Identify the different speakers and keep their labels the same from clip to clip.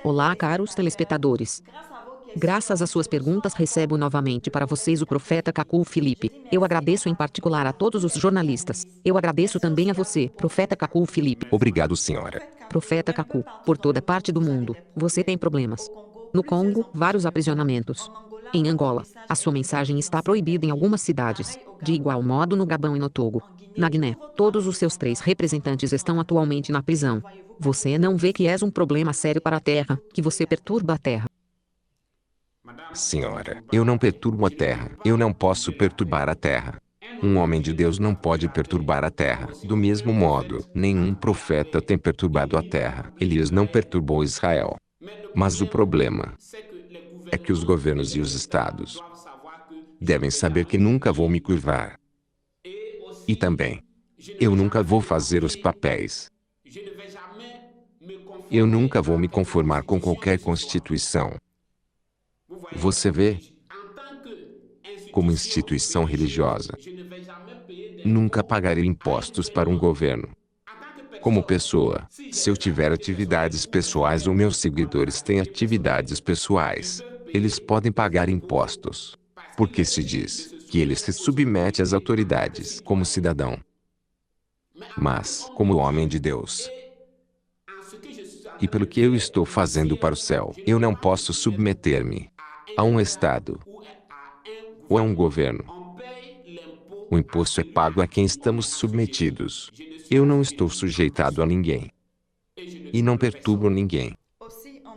Speaker 1: Olá, caros telespectadores. Graças às suas perguntas, recebo novamente para vocês o profeta Cacu Felipe. Eu agradeço em particular a todos os jornalistas. Eu agradeço também a você, profeta Cacu Felipe.
Speaker 2: Obrigado, senhora.
Speaker 1: Profeta Cacu, por toda parte do mundo, você tem problemas. No Congo, vários aprisionamentos. Em Angola, a sua mensagem está proibida em algumas cidades. De igual modo no Gabão e no Togo. Na Guiné, todos os seus 3 representantes estão atualmente na prisão. Você não vê que és um problema sério para a Terra, que você perturba a Terra.
Speaker 2: Senhora, eu não perturbo a terra. Eu não posso perturbar a terra. Um homem de Deus não pode perturbar a terra. Do mesmo modo, nenhum profeta tem perturbado a terra. Elias não perturbou Israel. Mas o problema é que os governos e os estados devem saber que nunca vou me curvar. E também, eu nunca vou fazer os papéis. Eu nunca vou me conformar com qualquer constituição. Você vê? Como instituição religiosa, nunca pagarei impostos para um governo. Como pessoa, se eu tiver atividades pessoais ou meus seguidores têm atividades pessoais, eles podem pagar impostos. Porque se diz que ele se submete às autoridades como cidadão. Mas, como homem de Deus, e pelo que eu estou fazendo para o céu, eu não posso submeter-me a um Estado ou a um governo. O imposto é pago a quem estamos submetidos. Eu não estou sujeitado a ninguém. E não perturbo ninguém.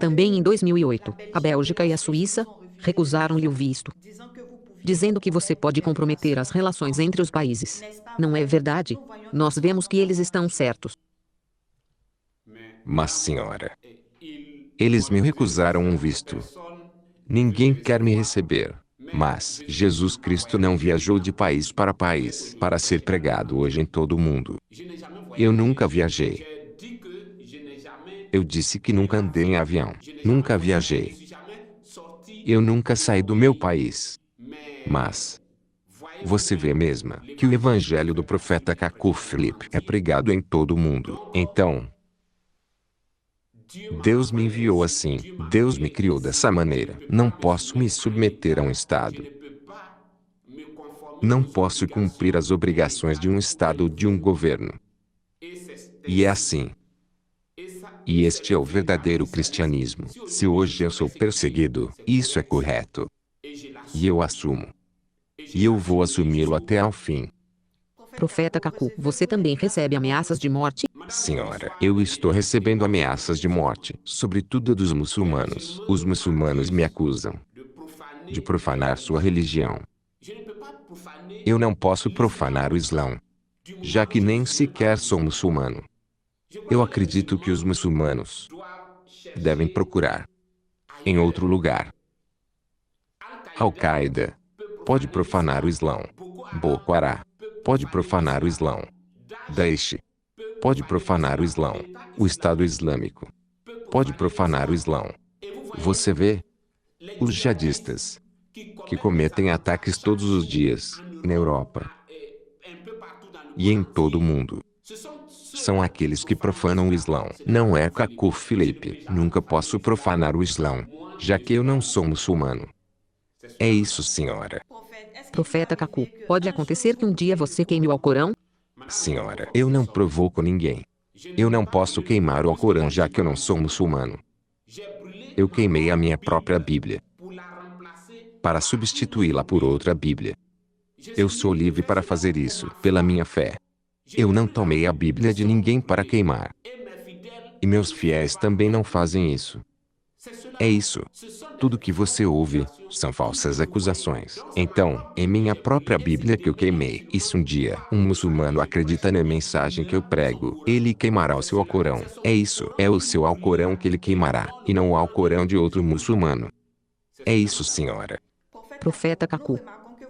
Speaker 1: Também em 2008, a Bélgica e a Suíça recusaram-lhe o visto, dizendo que você pode comprometer as relações entre os países. Não é verdade? Nós vemos que eles estão certos.
Speaker 2: Mas, senhora, eles me recusaram um visto. Ninguém quer me receber. Mas Jesus Cristo não viajou de país para ser pregado hoje em todo o mundo. Eu nunca viajei. Eu disse que nunca andei em avião. Nunca viajei. Eu nunca saí do meu país. Mas você vê mesmo que o evangelho do profeta Cacu Felipe é pregado em todo o mundo. Então, Deus me enviou assim. Deus me criou dessa maneira. Não posso me submeter a um Estado. Não posso cumprir as obrigações de um Estado ou de um governo. E é assim. E este é o verdadeiro cristianismo. Se hoje eu sou perseguido, isso é correto. E eu assumo. E eu vou assumi-lo até ao fim.
Speaker 1: Profeta Cacu, você também recebe ameaças de morte?
Speaker 2: Senhora, eu estou recebendo ameaças de morte, sobretudo dos muçulmanos. Os muçulmanos me acusam de profanar sua religião. Eu não posso profanar o Islão, já que nem sequer sou muçulmano. Eu acredito que os muçulmanos devem procurar em outro lugar. Al-Qaeda pode profanar o Islão. Boko Haram pode profanar o Islão. Daesh pode profanar o Islão. O Estado Islâmico pode profanar o Islão. Você vê? Os jihadistas que cometem ataques todos os dias, na Europa e em todo o mundo, são aqueles que profanam o Islão. Não é Cacu Felipe. Nunca posso profanar o Islão, já que eu não sou muçulmano. É isso, senhora.
Speaker 1: Profeta Cacu, pode acontecer que um dia você queime o Alcorão?
Speaker 2: Senhora, eu não provoco ninguém. Eu não posso queimar o Alcorão já que eu não sou muçulmano. Eu queimei a minha própria Bíblia para substituí-la por outra Bíblia. Eu sou livre para fazer isso pela minha fé. Eu não tomei a Bíblia de ninguém para queimar. E meus fiéis também não fazem isso. É isso. Tudo que você ouve são falsas acusações. Então, é minha própria Bíblia que eu queimei. E se um dia um muçulmano acredita na mensagem que eu prego, ele queimará o seu Alcorão. É isso. É o seu Alcorão que ele queimará, e não o Alcorão de outro muçulmano. É isso, senhora.
Speaker 1: Profeta Cacu,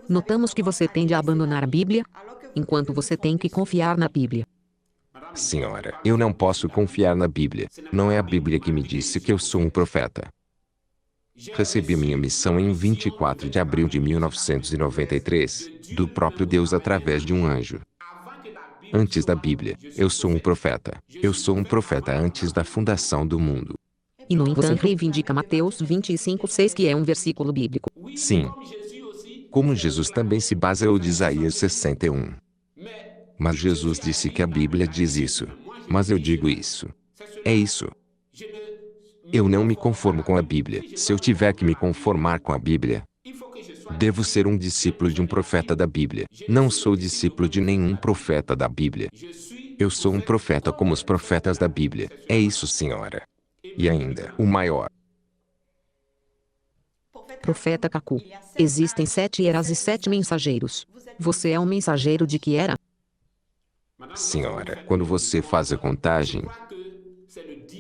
Speaker 1: notamos que você tende a abandonar a Bíblia, enquanto você tem que confiar na Bíblia.
Speaker 2: Senhora, eu não posso confiar na Bíblia. Não é a Bíblia que me disse que eu sou um profeta. Recebi minha missão em 24 de abril de 1993, do próprio Deus através de um anjo. Antes da Bíblia, eu sou um profeta. Eu sou um profeta antes da fundação do mundo.
Speaker 1: E no entanto reivindica Mateus 25:6, que é um versículo bíblico.
Speaker 2: Sim. Como Jesus também se baseou de Isaías 61. Mas Jesus disse que a Bíblia diz isso. Mas eu digo isso. É isso. Eu não me conformo com a Bíblia. Se eu tiver que me conformar com a Bíblia, devo ser um discípulo de um profeta da Bíblia. Não sou discípulo de nenhum profeta da Bíblia. Eu sou um profeta como os profetas da Bíblia. É isso, senhora. E ainda, o maior.
Speaker 1: Profeta Kaku. Existem 7 eras e 7 mensageiros. Você é um mensageiro de que era?
Speaker 2: Senhora, quando você faz a contagem,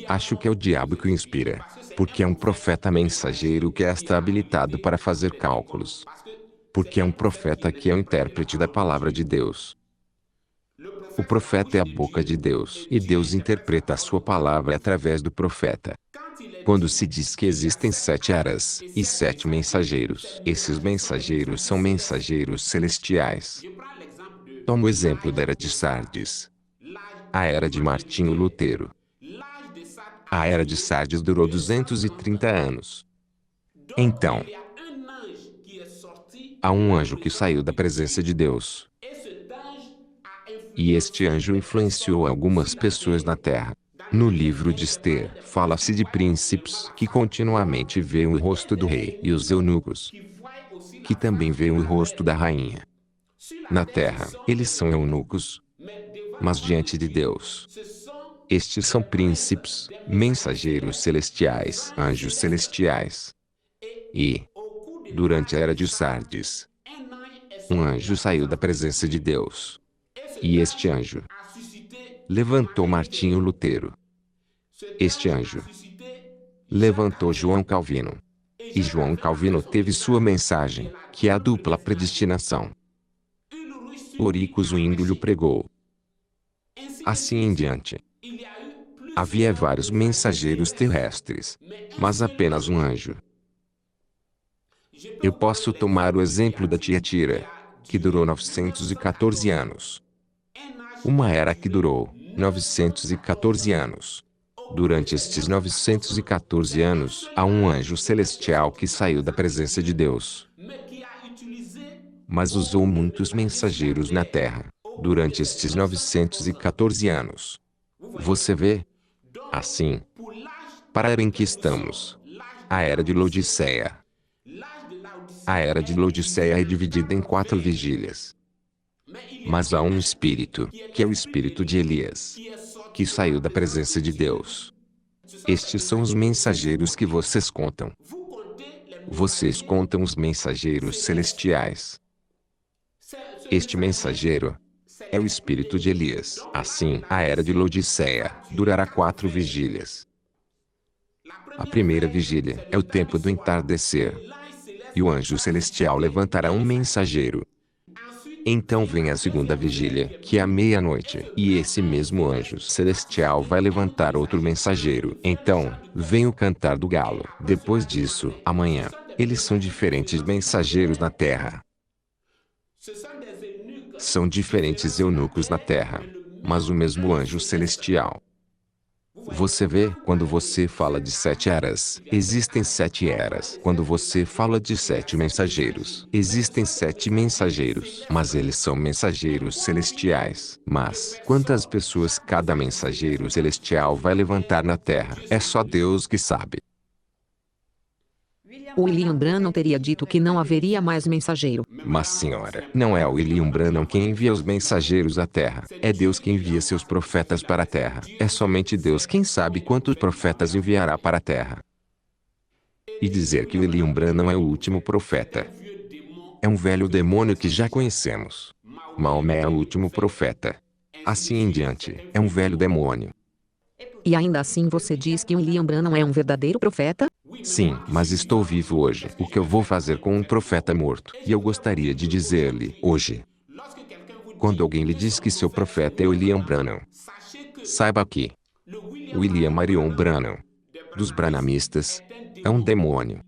Speaker 2: acho que é o diabo que o inspira. Porque é um profeta mensageiro que está habilitado para fazer cálculos. Porque é um profeta que é o intérprete da palavra de Deus. O profeta é a boca de Deus, e Deus interpreta a sua palavra através do profeta. Quando se diz que existem 7 eras e 7 mensageiros, esses mensageiros são mensageiros celestiais. Toma o exemplo da era de Sardes. A era de Martinho Lutero. A era de Sardes durou 230 anos. Então, há um anjo que saiu da presença de Deus. E este anjo influenciou algumas pessoas na terra. No livro de Esther, fala-se de príncipes que continuamente veem o rosto do rei e os eunucos, que também veem o rosto da rainha. Na terra, eles são eunucos, mas diante de Deus, estes são príncipes, mensageiros celestiais, anjos celestiais. E, durante a era de Sardes, um anjo saiu da presença de Deus. E este anjo levantou Martinho Lutero. Este anjo levantou João Calvino. E João Calvino teve sua mensagem, que é a dupla predestinação. Eurico Zwingli pregou. Assim em diante. Havia vários mensageiros terrestres, mas apenas um anjo. Eu posso tomar o exemplo da Tiatira, que durou 914 anos. Uma era que durou 914 anos. Durante estes 914 anos, há um anjo celestial que saiu da presença de Deus, mas usou muitos mensageiros na terra, durante estes 914 anos. Você vê? Assim, para a era em que estamos, a era de Laodiceia. A era de Laodiceia é dividida em 4 vigílias. Mas há um espírito, que é o espírito de Elias, que saiu da presença de Deus. Estes são os mensageiros que vocês contam. Vocês contam os mensageiros celestiais. Este mensageiro é o espírito de Elias. Assim, a era de Laodiceia durará 4 vigílias. A primeira vigília é o tempo do entardecer. E o anjo celestial levantará um mensageiro. Então vem a segunda vigília, que é a meia-noite, e esse mesmo anjo celestial vai levantar outro mensageiro. Então, vem o cantar do galo. Depois disso, amanhã. Eles são diferentes mensageiros na terra. São diferentes eunucos na terra, mas o mesmo anjo celestial. Você vê, quando você fala de 7 eras, existem 7 eras. Quando você fala de 7 mensageiros, existem 7 mensageiros. Mas eles são mensageiros celestiais. Mas, quantas pessoas cada mensageiro celestial vai levantar na terra? É só Deus que sabe.
Speaker 1: O William Branham teria dito que não haveria mais mensageiro.
Speaker 2: Mas, senhora, não é o William Branham quem envia os mensageiros à terra. É Deus quem envia seus profetas para a terra. É somente Deus quem sabe quantos profetas enviará para a terra. E dizer que William Branham é o último profeta é um velho demônio que já conhecemos. Maomé é o último profeta. Assim em diante, é um velho demônio.
Speaker 1: E ainda assim você diz que William Branham é um verdadeiro profeta?
Speaker 2: Sim, mas estou vivo hoje. O que eu vou fazer com um profeta morto? E eu gostaria de dizer-lhe, hoje, quando alguém lhe diz que seu profeta é William Branham, saiba que William Marion Branham, dos branhamistas, é um demônio.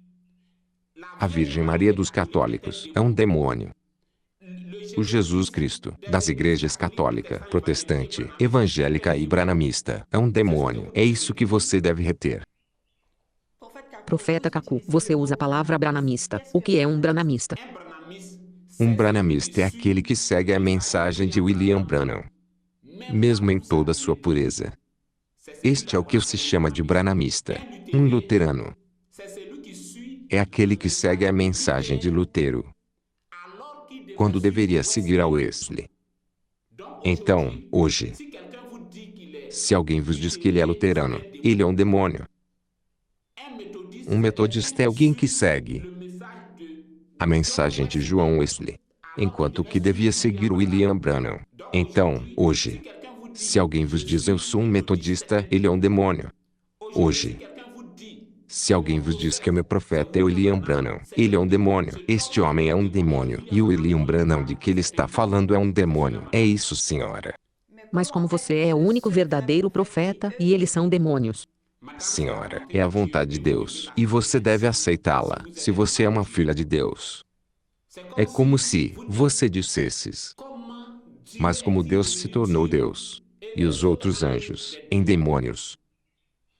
Speaker 2: A Virgem Maria dos católicos é um demônio. O Jesus Cristo, das igrejas católica, protestante, evangélica e branhamista, é um demônio. É isso que você deve reter.
Speaker 1: Profeta Kaku, você usa a palavra branamista. O que é um branamista?
Speaker 2: Um branamista é aquele que segue a mensagem de William Branham, mesmo em toda sua pureza. Este é o que se chama de branamista. Um luterano é aquele que segue a mensagem de Lutero, quando deveria seguir a Wesley. Então, hoje, se alguém vos diz que ele é luterano, ele é um demônio. Um metodista é alguém que segue a mensagem de João Wesley, enquanto que devia seguir William Branham. Então, hoje, se alguém vos diz eu sou um metodista, ele é um demônio. Hoje, se alguém vos diz que o meu profeta é William Branham, ele é um demônio. Este homem é um demônio. E o William Branham de que ele está falando é um demônio. É isso, senhora.
Speaker 1: Mas como você é o único verdadeiro profeta e eles são demônios?
Speaker 2: Senhora, é a vontade de Deus. E você deve aceitá-la, se você é uma filha de Deus. É como se você dissesses: mas como Deus se tornou Deus, e os outros anjos, em demônios.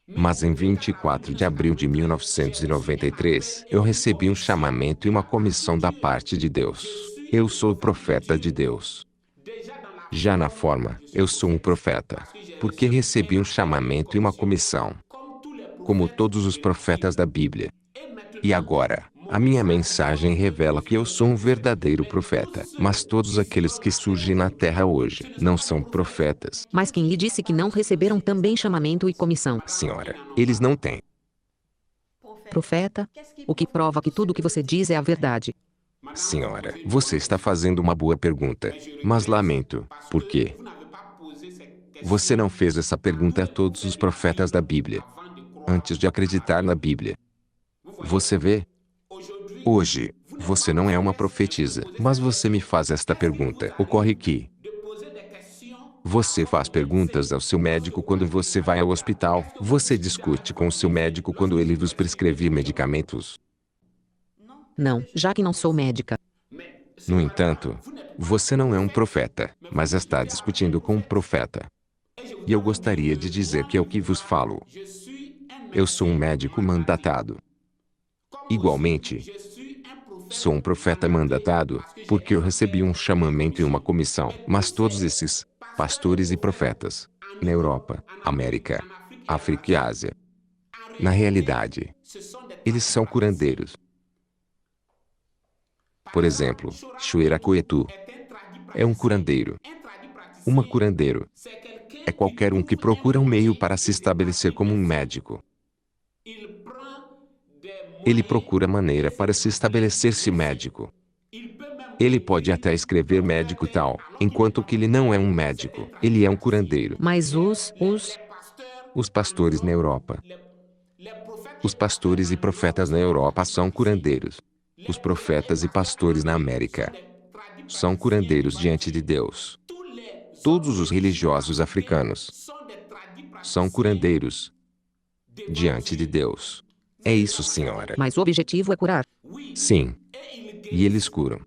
Speaker 2: Mas em 24 de abril de 1993, eu recebi um chamamento e uma comissão da parte de Deus. Eu sou o profeta de Deus. Já na forma, eu sou um profeta, porque recebi um chamamento e uma comissão, como todos os profetas da Bíblia. E agora, a minha mensagem revela que eu sou um verdadeiro profeta, mas todos aqueles que surgem na terra hoje não são profetas.
Speaker 1: Mas quem lhe disse que não receberam também chamamento e comissão?
Speaker 2: Senhora, eles não têm.
Speaker 1: Profeta, o que prova que tudo o que você diz é a verdade.
Speaker 2: Senhora, você está fazendo uma boa pergunta, mas lamento, por quê? Você não fez essa pergunta a todos os profetas da Bíblia, antes de acreditar na Bíblia. Você vê? Hoje, você não é uma profetisa, mas você me faz esta pergunta. Ocorre que você faz perguntas ao seu médico quando você vai ao hospital. Você discute com o seu médico quando ele vos prescreve medicamentos.
Speaker 1: Não, já que não sou médica.
Speaker 2: No entanto, você não é um profeta, mas está discutindo com um profeta. E eu gostaria de dizer que é o que vos falo. Eu sou um médico mandatado. Igualmente, sou um profeta mandatado, porque eu recebi um chamamento e uma comissão. Mas todos esses pastores e profetas, na Europa, América, África e Ásia, na realidade, eles são curandeiros. Por exemplo, Shueira Koetu é um curandeiro. Uma curandeiro é qualquer um que procura um meio para se estabelecer como um médico. Ele procura maneira para se estabelecer-se médico. Ele pode até escrever médico tal, enquanto que ele não é um médico. Ele é um curandeiro.
Speaker 1: Mas
Speaker 2: Os pastores na Europa. Os pastores e profetas na Europa são curandeiros. Os profetas e pastores na América são curandeiros diante de Deus. Todos os religiosos africanos são curandeiros diante de Deus. É isso, senhora.
Speaker 1: Mas o objetivo é curar.
Speaker 2: Sim. E eles curam.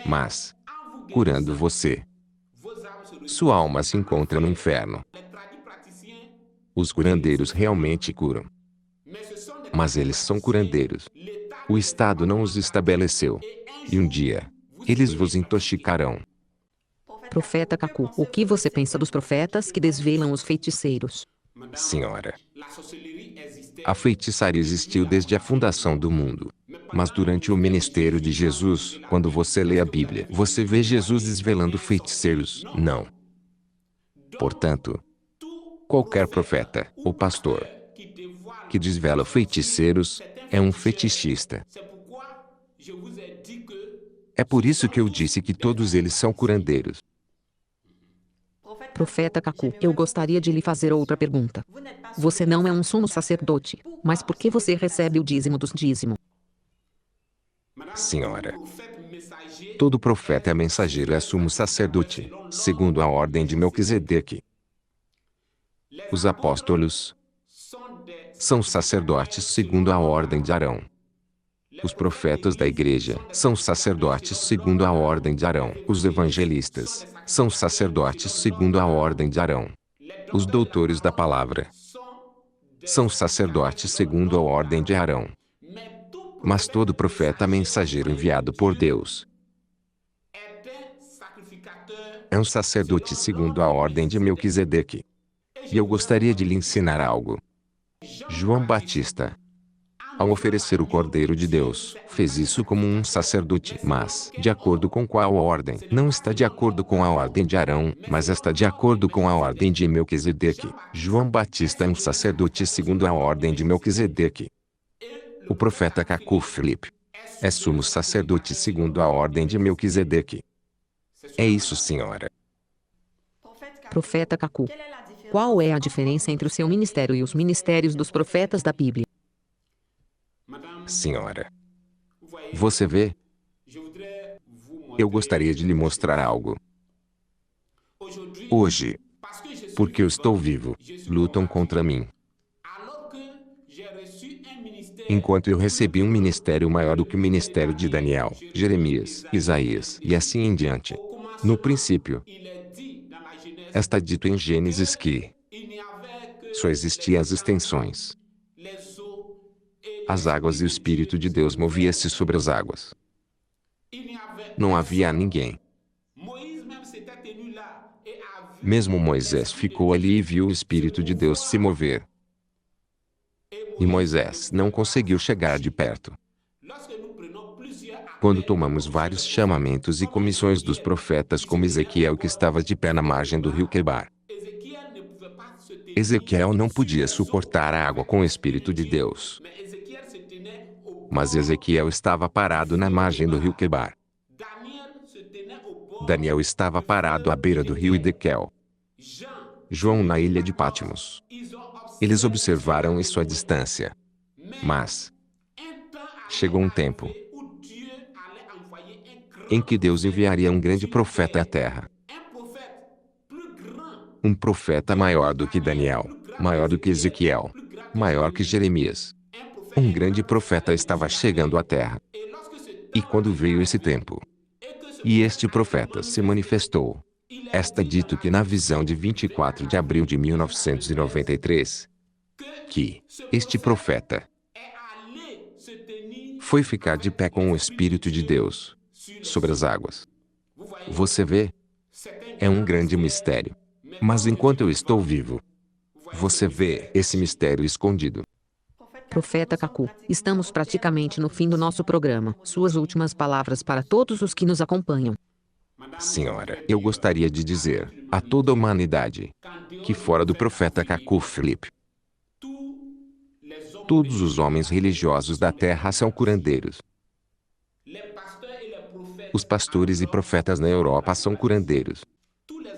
Speaker 2: Mas, curando você, sua alma se encontra no inferno. Os curandeiros realmente curam. Mas eles são curandeiros. O Estado não os estabeleceu. E um dia, eles vos intoxicarão.
Speaker 1: Profeta Kaku, o que você pensa dos profetas que desvelam os feiticeiros?
Speaker 2: Senhora, a feitiçaria existiu desde a fundação do mundo. Mas durante o ministério de Jesus, quando você lê a Bíblia, você vê Jesus desvelando feiticeiros? Não. Portanto, qualquer profeta ou pastor que desvela feiticeiros é um fetichista. É por isso que eu disse que todos eles são curandeiros.
Speaker 1: Profeta Kaku, eu gostaria de lhe fazer outra pergunta. Você não é um sumo sacerdote, mas por que você recebe o dízimo dos dízimos?
Speaker 2: Senhora, todo profeta é mensageiro, é sumo sacerdote, segundo a ordem de Melquisedeque. Os apóstolos são sacerdotes segundo a ordem de Arão. Os profetas da igreja são sacerdotes segundo a ordem de Arão. Os evangelistas são sacerdotes segundo a ordem de Arão. Os doutores da palavra são sacerdotes segundo a ordem de Arão. Mas todo profeta mensageiro enviado por Deus é um sacerdote segundo a ordem de Melquisedeque. E eu gostaria de lhe ensinar algo. João Batista, ao oferecer o Cordeiro de Deus, fez isso como um sacerdote, mas, de acordo com qual ordem? Não está de acordo com a ordem de Arão, mas está de acordo com a ordem de Melquisedeque. João Batista é um sacerdote segundo a ordem de Melquisedeque. O profeta Cacu Filipe é sumo sacerdote segundo a ordem de Melquisedeque. É isso, senhora.
Speaker 1: Profeta Cacu. Qual é a diferença entre o seu ministério e os ministérios dos profetas da Bíblia?
Speaker 2: Senhora, você vê? Eu gostaria de lhe mostrar algo. Hoje, porque eu estou vivo, lutam contra mim. Enquanto eu recebi um ministério maior do que o ministério de Daniel, Jeremias, Isaías e assim em diante. No princípio, está dito em Gênesis que só existiam as extensões. As águas e o Espírito de Deus movia-se sobre as águas. Não havia ninguém. Mesmo Moisés ficou ali e viu o Espírito de Deus se mover. E Moisés não conseguiu chegar de perto. Quando tomamos vários chamamentos e comissões dos profetas como Ezequiel que estava de pé na margem do rio Quebar. Ezequiel não podia suportar a água com o Espírito de Deus. Mas Ezequiel estava parado na margem do rio Quebar. Daniel estava parado à beira do rio Edequel. João na ilha de Patmos. Eles observaram isso à distância. Mas chegou um tempo em que Deus enviaria um grande profeta à terra. Um profeta maior do que Daniel, maior do que Ezequiel, maior que Jeremias. Um grande profeta estava chegando à terra. E quando veio esse tempo, e este profeta se manifestou, está dito que na visão de 24 de abril de 1993, que este profeta foi ficar de pé com o Espírito de Deus sobre as águas. Você vê? É um grande mistério. Mas enquanto eu estou vivo, você vê esse mistério escondido.
Speaker 1: Profeta Cacu, estamos praticamente no fim do nosso programa. Suas últimas palavras para todos os que nos acompanham.
Speaker 2: Senhora, eu gostaria de dizer a toda a humanidade que fora do profeta Cacu Filipe, todos os homens religiosos da terra são curandeiros. Os pastores e profetas na Europa são curandeiros.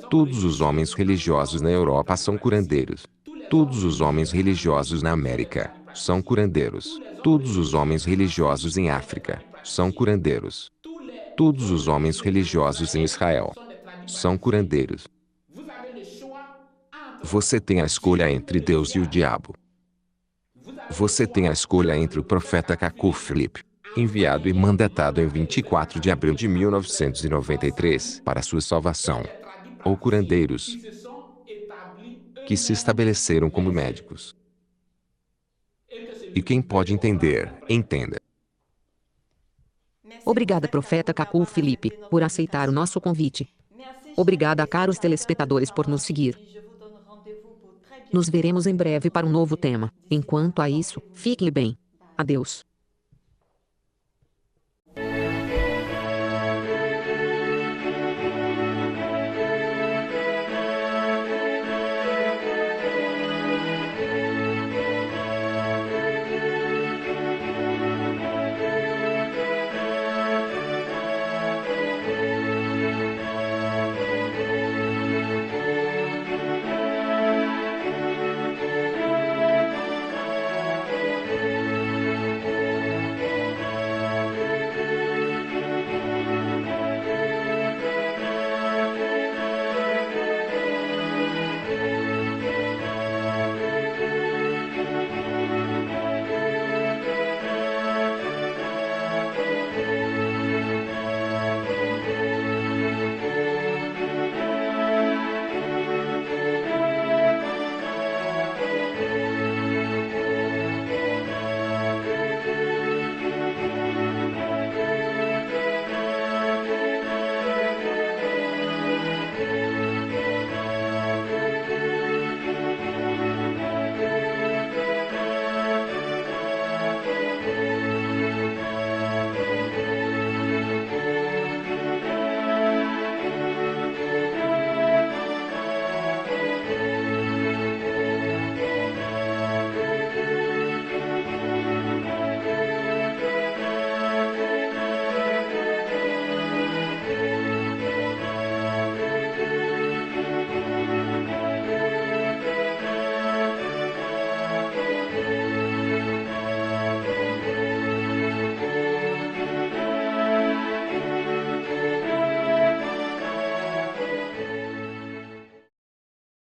Speaker 2: Todos os homens religiosos na Europa são curandeiros. Todos os homens religiosos na América são curandeiros. Todos os homens religiosos em África são curandeiros. Todos os homens religiosos em Israel são curandeiros. Você tem a escolha entre Deus e o diabo. Você tem a escolha entre o profeta Cacu Filipe, enviado e mandatado em 24 de abril de 1993 para sua salvação, ou curandeiros que se estabeleceram como médicos. E quem pode entender, entenda.
Speaker 1: Obrigada, profeta Cacu Filipe, por aceitar o nosso convite. Obrigada a caros telespectadores por nos seguir. Nos veremos em breve para um novo tema. Enquanto a isso, fique bem. Adeus.